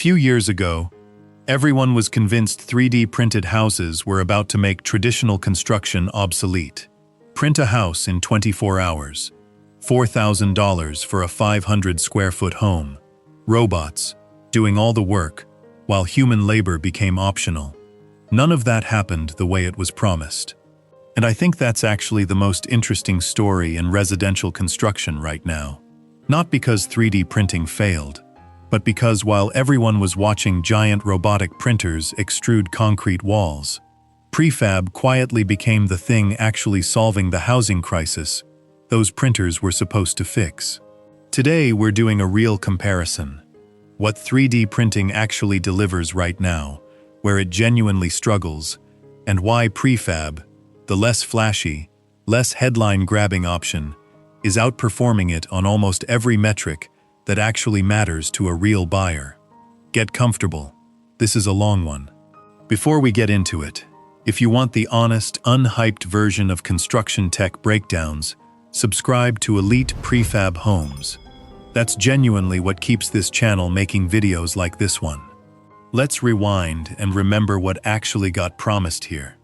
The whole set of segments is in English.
few years ago, everyone was convinced 3D printed houses were about to make traditional construction obsolete. Print a house in 24 hours. $4,000 for a 500 square foot home. Robots doing all the work, while human labor became optional. None of that happened the way it was promised. And I think that's actually the most interesting story in residential construction right now. Not because 3D printing failed, but because while everyone was watching giant robotic printers extrude concrete walls, prefab quietly became the thing actually solving the housing crisis those printers were supposed to fix. Today, we're doing a real comparison. What 3D printing actually delivers right now, where it genuinely struggles, and why prefab, the less flashy, less headline-grabbing option, is outperforming it on almost every metric that actually matters to a real buyer. Get comfortable. This is a long one. Before we get into it, if you want the honest, unhyped version of construction tech breakdowns, subscribe to Elite Prefab Homes. That's genuinely what keeps this channel making videos like this one. Let's rewind and remember what actually got promised here,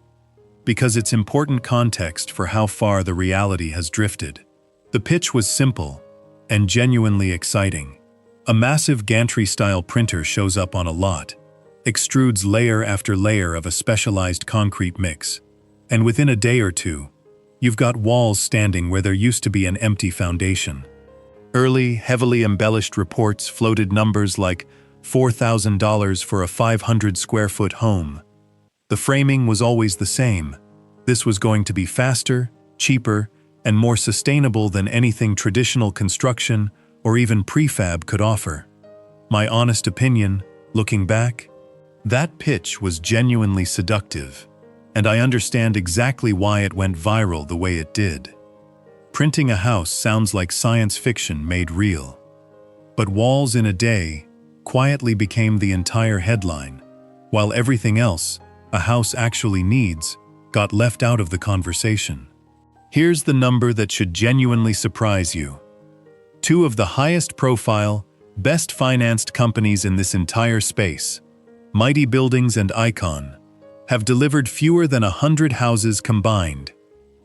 because it's important context for how far the reality has drifted. The pitch was simple and genuinely exciting. A massive gantry-style printer shows up on a lot, extrudes layer after layer of a specialized concrete mix, and within a day or two, you've got walls standing where there used to be an empty foundation. Early, heavily embellished reports floated numbers like $4,000 for a 500 square foot home. The framing was always the same. This was going to be faster, cheaper, and more sustainable than anything traditional construction or even prefab could offer. My honest opinion, looking back, that pitch was genuinely seductive, and I understand exactly why it went viral the way it did. Printing a house sounds like science fiction made real. But walls in a day quietly became the entire headline, while everything else a house actually needs got left out of the conversation. Here's the number that should genuinely surprise you. Two of the highest profile, best financed companies in this entire space, Mighty Buildings and Icon, have delivered fewer than 100 houses combined,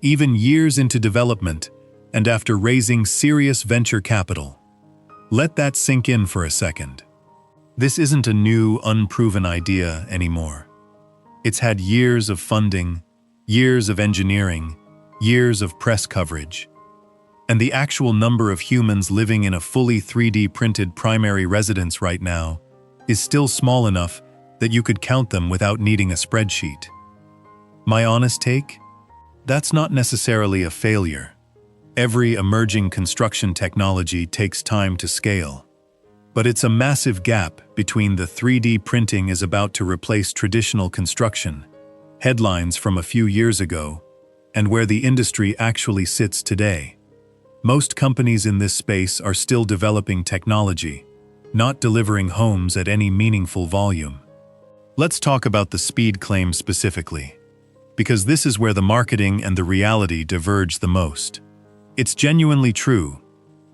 even years into development and after raising serious venture capital. Let that sink in for a second. This isn't a new, unproven idea anymore. It's had years of funding, years of engineering, years of press coverage. And the actual number of humans living in a fully 3D printed primary residence right now is still small enough that you could count them without needing a spreadsheet. My honest take? That's not necessarily a failure. Every emerging construction technology takes time to scale. But it's a massive gap between the 3D printing is about to replace traditional construction, headlines from a few years ago, and where the industry actually sits today. Most companies in this space are still developing technology, not delivering homes at any meaningful volume. Let's talk about the speed claim specifically, because this is where the marketing and the reality diverge the most. It's genuinely true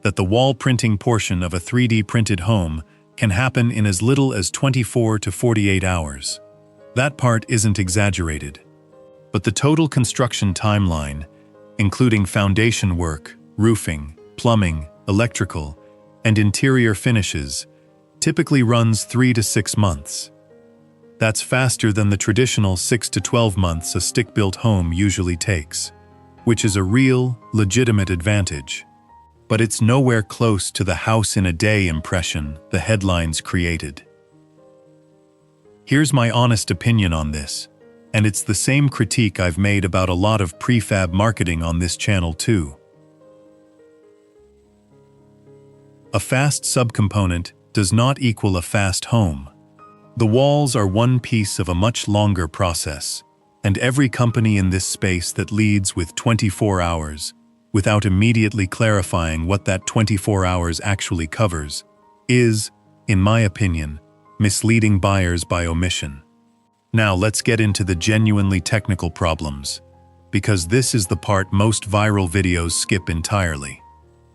that the wall printing portion of a 3D printed home can happen in as little as 24 to 48 hours. That part isn't exaggerated. But the total construction timeline, including foundation work, roofing, plumbing, electrical, and interior finishes, typically runs 3 to 6 months. That's faster than the traditional 6 to 12 months a stick-built home usually takes, which is a real, legitimate advantage. But it's nowhere close to the house in a day impression the headlines created. Here's my honest opinion on this, and it's the same critique I've made about a lot of prefab marketing on this channel too. A fast subcomponent does not equal a fast home. The walls are one piece of a much longer process, and every company in this space that leads with 24 hours, without immediately clarifying what that 24 hours actually covers, is, in my opinion, misleading buyers by omission. Now let's get into the genuinely technical problems, because this is the part most viral videos skip entirely.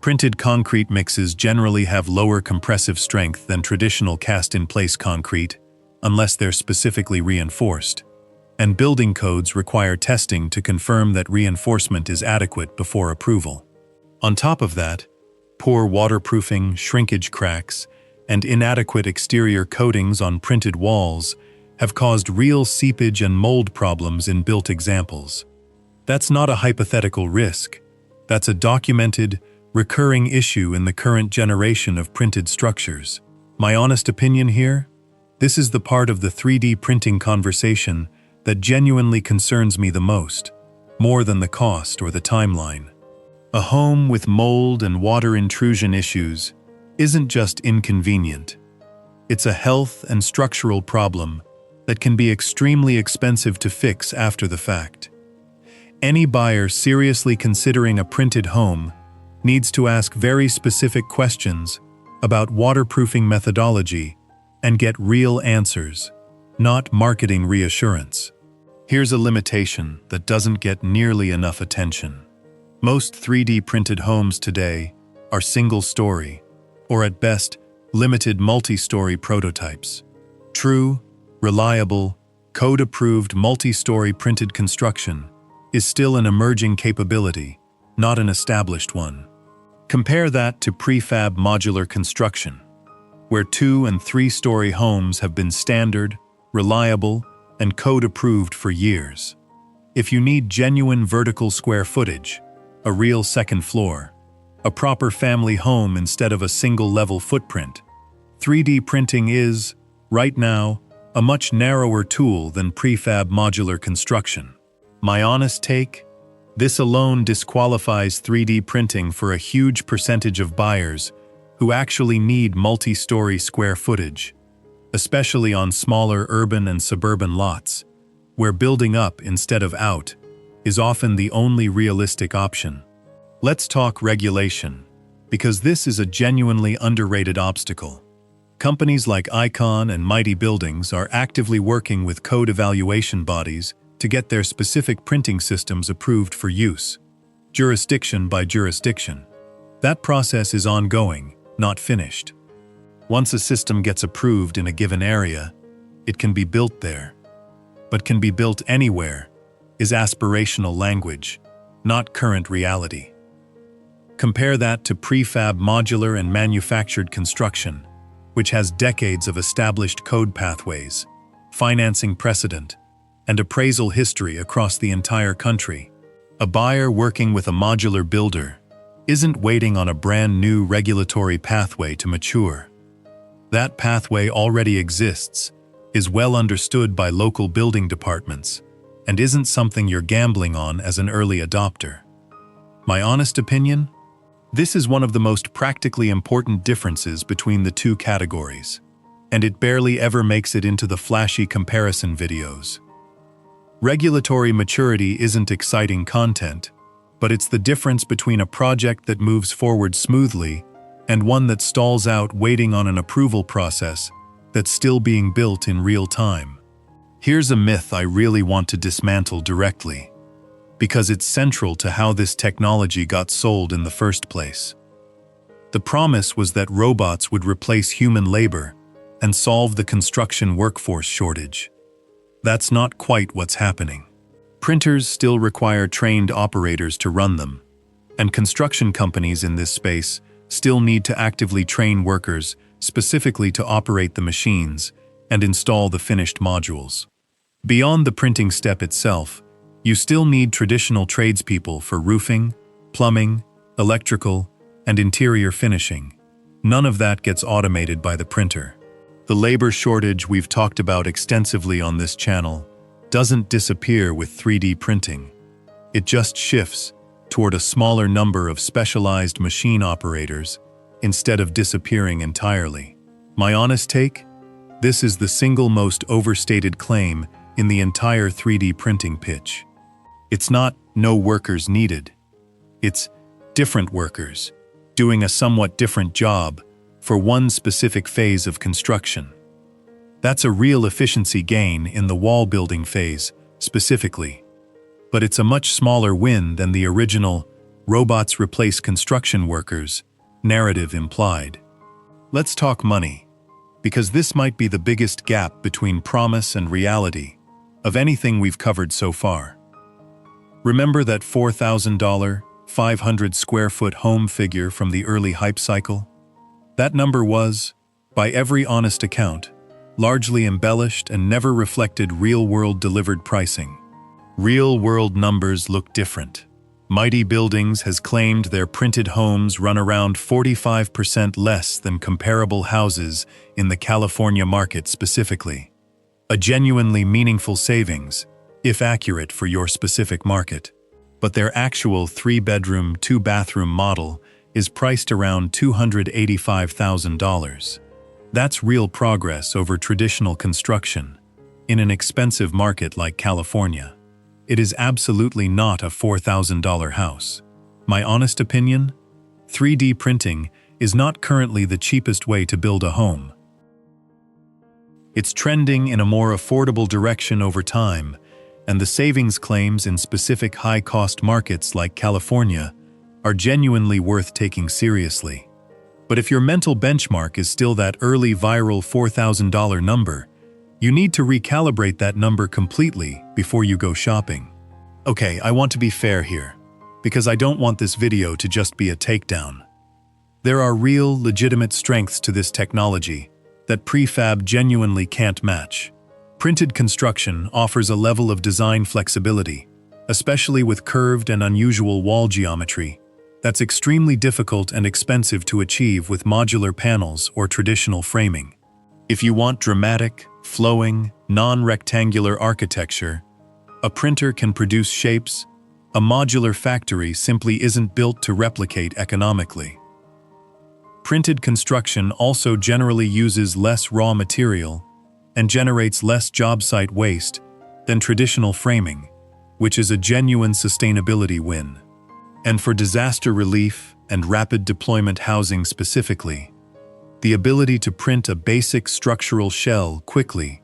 Printed concrete mixes generally have lower compressive strength than traditional cast-in-place concrete, unless they're specifically reinforced, and building codes require testing to confirm that reinforcement is adequate before approval. On top of that, poor waterproofing, shrinkage cracks, and inadequate exterior coatings on printed walls have caused real seepage and mold problems in built examples. That's not a hypothetical risk. That's a documented, recurring issue in the current generation of printed structures. My honest opinion here? This is the part of the 3D printing conversation that genuinely concerns me the most, more than the cost or the timeline. A home with mold and water intrusion issues isn't just inconvenient. It's a health and structural problem that can be extremely expensive to fix after the fact. Any buyer seriously considering a printed home needs to ask very specific questions about waterproofing methodology and get real answers, not marketing reassurance. Here's a limitation that doesn't get nearly enough attention. Most 3D printed homes today are single-story, or at best, limited multi-story prototypes. True, reliable, code-approved multi-story printed construction is still an emerging capability, not an established one. Compare that to prefab modular construction, where 2- and 3-story homes have been standard, reliable, and code-approved for years. If you need genuine vertical square footage, a real second floor, a proper family home instead of a single-level footprint, 3D printing is, right now, a much narrower tool than prefab modular construction. My honest take? This alone disqualifies 3D printing for a huge percentage of buyers who actually need multi-story square footage, especially on smaller urban and suburban lots, where building up instead of out is often the only realistic option. Let's talk regulation, because this is a genuinely underrated obstacle. Companies like Icon and Mighty Buildings are actively working with code evaluation bodies to get their specific printing systems approved for use, jurisdiction by jurisdiction. That process is ongoing, not finished. Once a system gets approved in a given area, it can be built there. But can be built anywhere is aspirational language, not current reality. Compare that to prefab modular and manufactured construction, which has decades of established code pathways, financing precedent, and appraisal history across the entire country. A buyer working with a modular builder isn't waiting on a brand new regulatory pathway to mature. That pathway already exists, is well understood by local building departments, and isn't something you're gambling on as an early adopter. My honest opinion? This is one of the most practically important differences between the two categories, and it barely ever makes it into the flashy comparison videos. Regulatory maturity isn't exciting content, but it's the difference between a project that moves forward smoothly and one that stalls out waiting on an approval process that's still being built in real time. Here's a myth I really want to dismantle directly, because it's central to how this technology got sold in the first place. The promise was that robots would replace human labor and solve the construction workforce shortage. That's not quite what's happening. Printers still require trained operators to run them, and construction companies in this space still need to actively train workers specifically to operate the machines and install the finished modules. Beyond the printing step itself, you still need traditional tradespeople for roofing, plumbing, electrical, and interior finishing. None of that gets automated by the printer. The labor shortage we've talked about extensively on this channel doesn't disappear with 3D printing. It just shifts toward a smaller number of specialized machine operators instead of disappearing entirely. My honest take? This is the single most overstated claim in the entire 3D printing pitch. It's not no workers needed. It's different workers doing a somewhat different job for one specific phase of construction. That's a real efficiency gain in the wall building phase, specifically. But it's a much smaller win than the original Robots replace construction workers, narrative implied. Let's talk money, because this might be the biggest gap between promise and reality of anything we've covered so far. Remember that $4,000, 500 square foot home figure from the early hype cycle? That number was, by every honest account, largely embellished and never reflected real-world delivered pricing. Real-world numbers look different. Mighty Buildings has claimed their printed homes run around 45% less than comparable houses in the California market specifically. A genuinely meaningful savings, if accurate for your specific market. But their actual 3-bedroom, 2-bathroom model is priced around $285,000. That's real progress over traditional construction in an expensive market like California. It is absolutely not a $4,000 house. My honest opinion? 3D printing is not currently the cheapest way to build a home. It's trending in a more affordable direction over time, and the savings claims in specific high-cost markets like California are genuinely worth taking seriously. But if your mental benchmark is still that early viral $4,000 number, you need to recalibrate that number completely before you go shopping. Okay, I want to be fair here, because I don't want this video to just be a takedown. There are real, legitimate strengths to this technology that prefab genuinely can't match. Printed construction offers a level of design flexibility, especially with curved and unusual wall geometry, that's extremely difficult and expensive to achieve with modular panels or traditional framing. If you want dramatic, flowing, non-rectangular architecture, a printer can produce shapes a modular factory simply isn't built to replicate economically. Printed construction also generally uses less raw material and generates less job site waste than traditional framing, which is a genuine sustainability win. And for disaster relief and rapid deployment housing specifically, the ability to print a basic structural shell quickly,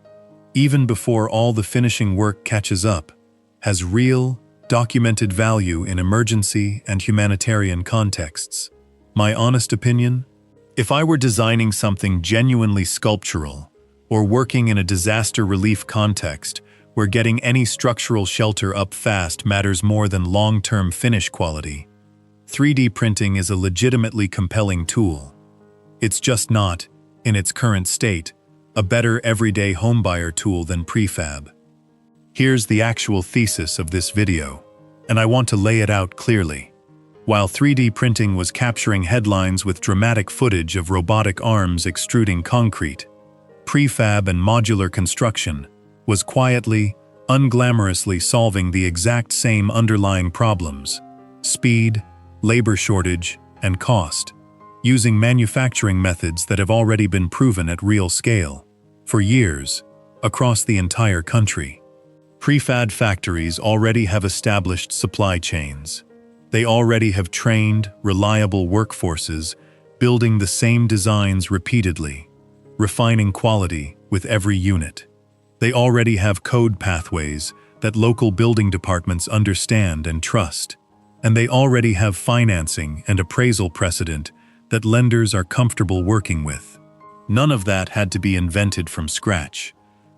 even before all the finishing work catches up, has real, documented value in emergency and humanitarian contexts. My honest opinion? If I were designing something genuinely sculptural, or working in a disaster relief context where getting any structural shelter up fast matters more than long-term finish quality, 3D printing is a legitimately compelling tool. It's just not, in its current state, a better everyday homebuyer tool than prefab. Here's the actual thesis of this video, and I want to lay it out clearly. While 3D printing was capturing headlines with dramatic footage of robotic arms extruding concrete, prefab and modular construction was quietly, unglamorously solving the exact same underlying problems: speed, labor shortage, and cost, using manufacturing methods that have already been proven at real scale, for years, across the entire country. Prefab factories already have established supply chains. They already have trained, reliable workforces, building the same designs repeatedly, refining quality with every unit. They already have code pathways that local building departments understand and trust, and they already have financing and appraisal precedent that lenders are comfortable working with. None of that had to be invented from scratch,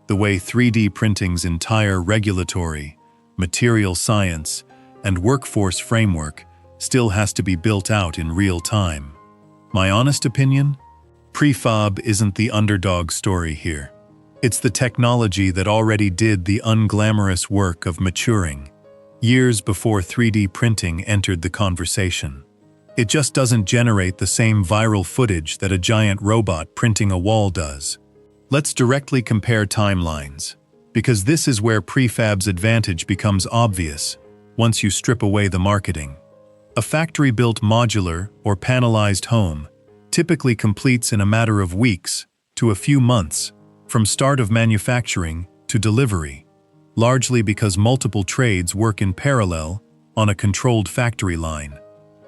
the way 3D printing's entire regulatory, material science, and workforce framework still has to be built out in real time. My honest opinion? Prefab isn't the underdog story here. It's the technology that already did the unglamorous work of maturing, years before 3D printing entered the conversation. It just doesn't generate the same viral footage that a giant robot printing a wall does. Let's directly compare timelines, because this is where prefab's advantage becomes obvious once you strip away the marketing. A factory-built modular or panelized home typically completes in a matter of weeks to a few months from start of manufacturing to delivery, largely because multiple trades work in parallel on a controlled factory line,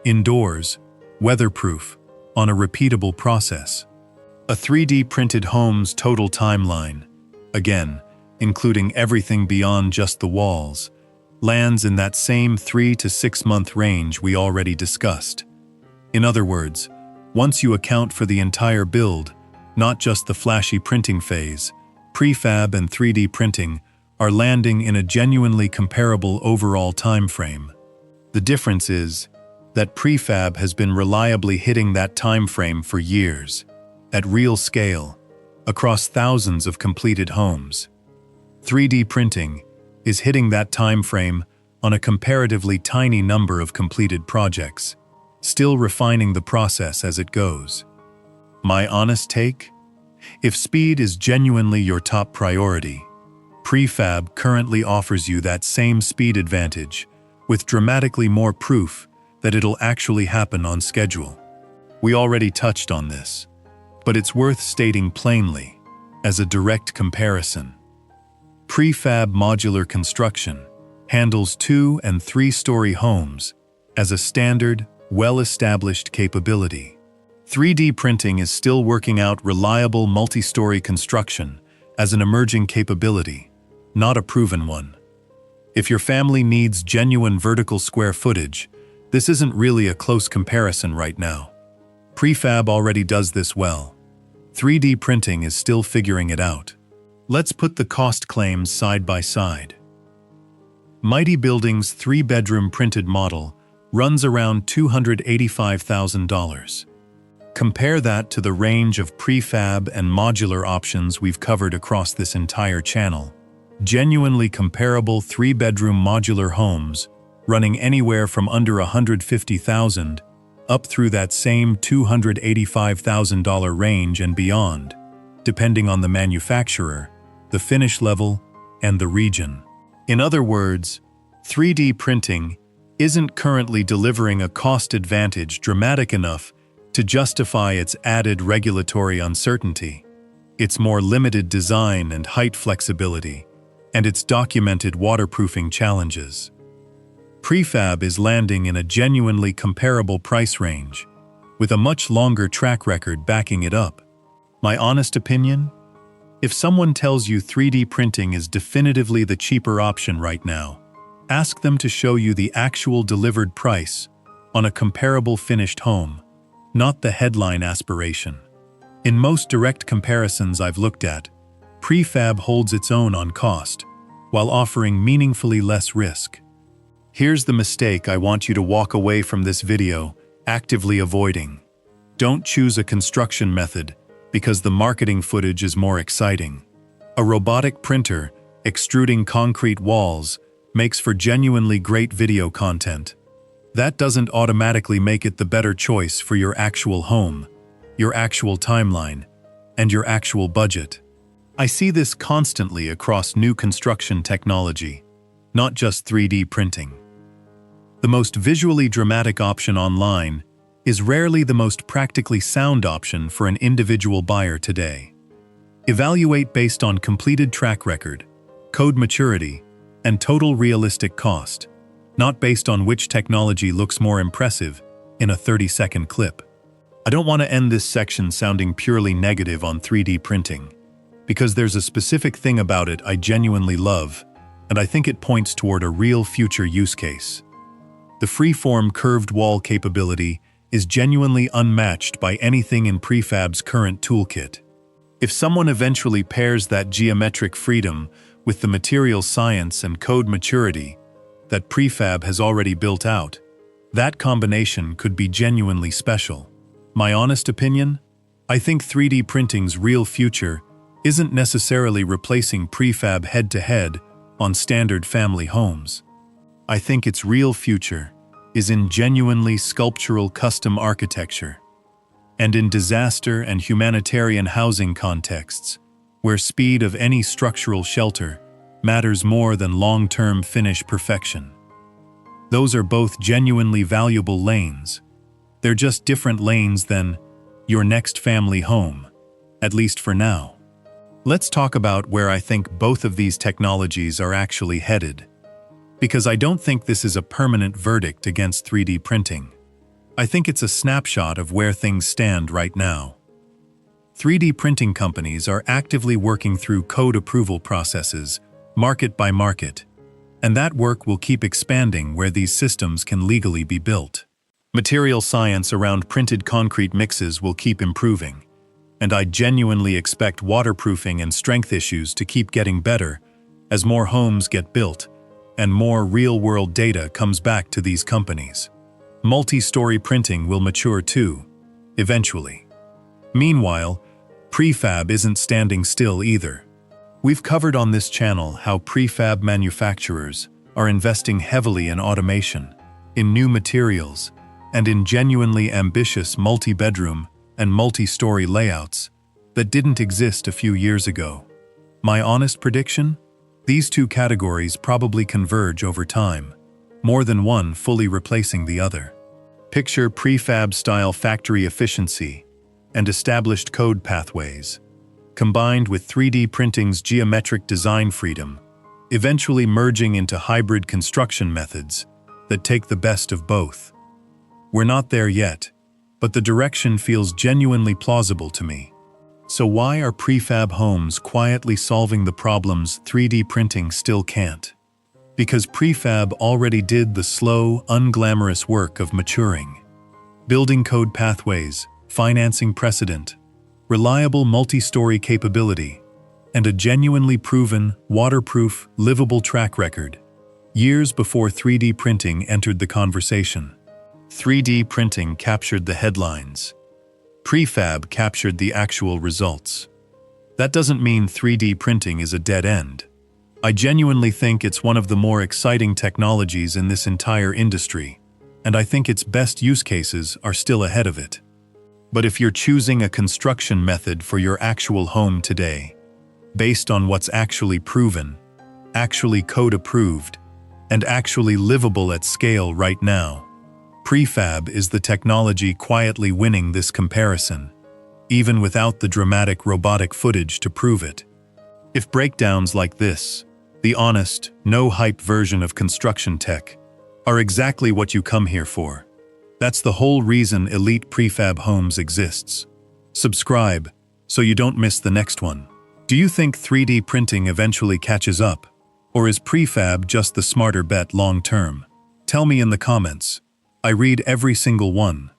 indoors, weatherproof, on a repeatable process. A 3D printed home's total timeline, again, including everything beyond just the walls, lands in that same 3 to 6 month range we already discussed. In other words, once you account for the entire build, not just the flashy printing phase, prefab and 3D printing are landing in a genuinely comparable overall time frame. The difference is that prefab has been reliably hitting that time frame for years, at real scale, across thousands of completed homes. 3D printing is hitting that time frame on a comparatively tiny number of completed projects, still refining the process as it goes. My honest take? If speed is genuinely your top priority, prefab currently offers you that same speed advantage, with dramatically more proof that it'll actually happen on schedule. We already touched on this, but it's worth stating plainly, as a direct comparison. Prefab modular construction handles 2- and 3-story homes as a standard, well-established capability. 3D printing is still working out reliable multi-story construction as an emerging capability, not a proven one. If your family needs genuine vertical square footage, this isn't really a close comparison right now. Prefab already does this well. 3D printing is still figuring it out. Let's put the cost claims side by side. Mighty Building's 3-bedroom printed model runs around $285,000. Compare that to the range of prefab and modular options we've covered across this entire channel. Genuinely comparable 3-bedroom modular homes running anywhere from under $150,000 up through that same $285,000 range and beyond, depending on the manufacturer, the finish level, and the region. In other words, 3D printing isn't currently delivering a cost advantage dramatic enough to justify its added regulatory uncertainty, its more limited design and height flexibility, and its documented waterproofing challenges. Prefab is landing in a genuinely comparable price range, with a much longer track record backing it up. My honest opinion? If someone tells you 3D printing is definitively the cheaper option right now, ask them to show you the actual delivered price on a comparable finished home, not the headline aspiration. In most direct comparisons I've looked at, prefab holds its own on cost, while offering meaningfully less risk. Here's the mistake I want you to walk away from this video actively avoiding. Don't choose a construction method because the marketing footage is more exciting. A robotic printer extruding concrete walls makes for genuinely great video content. That doesn't automatically make it the better choice for your actual home, your actual timeline, and your actual budget. I see this constantly across new construction technology, not just 3D printing. The most visually dramatic option online is rarely the most practically sound option for an individual buyer today. Evaluate based on completed track record, code maturity, and total realistic cost, not based on which technology looks more impressive in a 30-second clip. I don't want to end this section sounding purely negative on 3D printing, because there's a specific thing about it I genuinely love, and I think it points toward a real future use case. The freeform curved wall capability is genuinely unmatched by anything in prefab's current toolkit. If someone eventually pairs that geometric freedom with the material science and code maturity that prefab has already built out, that combination could be genuinely special. My honest opinion? I think 3D printing's real future isn't necessarily replacing prefab head-to-head on standard family homes. I think its real future is in genuinely sculptural custom architecture, and in disaster and humanitarian housing contexts, where speed of any structural shelter matters more than long-term finish perfection. Those are both genuinely valuable lanes. They're just different lanes than your next family home, at least for now. Let's talk about where I think both of these technologies are actually headed, because I don't think this is a permanent verdict against 3D printing. I think it's a snapshot of where things stand right now. 3D printing companies are actively working through code approval processes, market by market, And that work will keep expanding where these systems can legally be built. Material science around printed concrete mixes will keep improving, and I genuinely expect waterproofing and strength issues to keep getting better as more homes get built and more real-world data comes back to these companies. Multi-story printing will mature too, eventually. Meanwhile, prefab isn't standing still either. We've covered on this channel how prefab manufacturers are investing heavily in automation, in new materials, and in genuinely ambitious multi-bedroom and multi-story layouts that didn't exist a few years ago. My honest prediction? These two categories probably converge over time, more than one fully replacing the other. Picture prefab-style factory efficiency and established code pathways, combined with 3D printing's geometric design freedom, eventually merging into hybrid construction methods that take the best of both. We're not there yet, but the direction feels genuinely plausible to me. So why are prefab homes quietly solving the problems 3D printing still can't? Because prefab already did the slow, unglamorous work of maturing. Building code pathways, financing precedent, reliable multi-story capability, and a genuinely proven, waterproof, livable track record, years before 3D printing entered the conversation. 3D printing captured the headlines. Prefab captured the actual results. That doesn't mean 3D printing is a dead end. I genuinely think it's one of the more exciting technologies in this entire industry, and I think its best use cases are still ahead of it. But if you're choosing a construction method for your actual home today, based on what's actually proven, actually code-approved, and actually livable at scale right now, prefab is the technology quietly winning this comparison, even without the dramatic robotic footage to prove it. If breakdowns like this, the honest, no-hype version of construction tech, are exactly what you come here for, that's the whole reason Elite Prefab Homes exists. Subscribe so you don't miss the next one. Do you think 3D printing eventually catches up? Or is prefab just the smarter bet long-term? Tell me in the comments. I read every single one.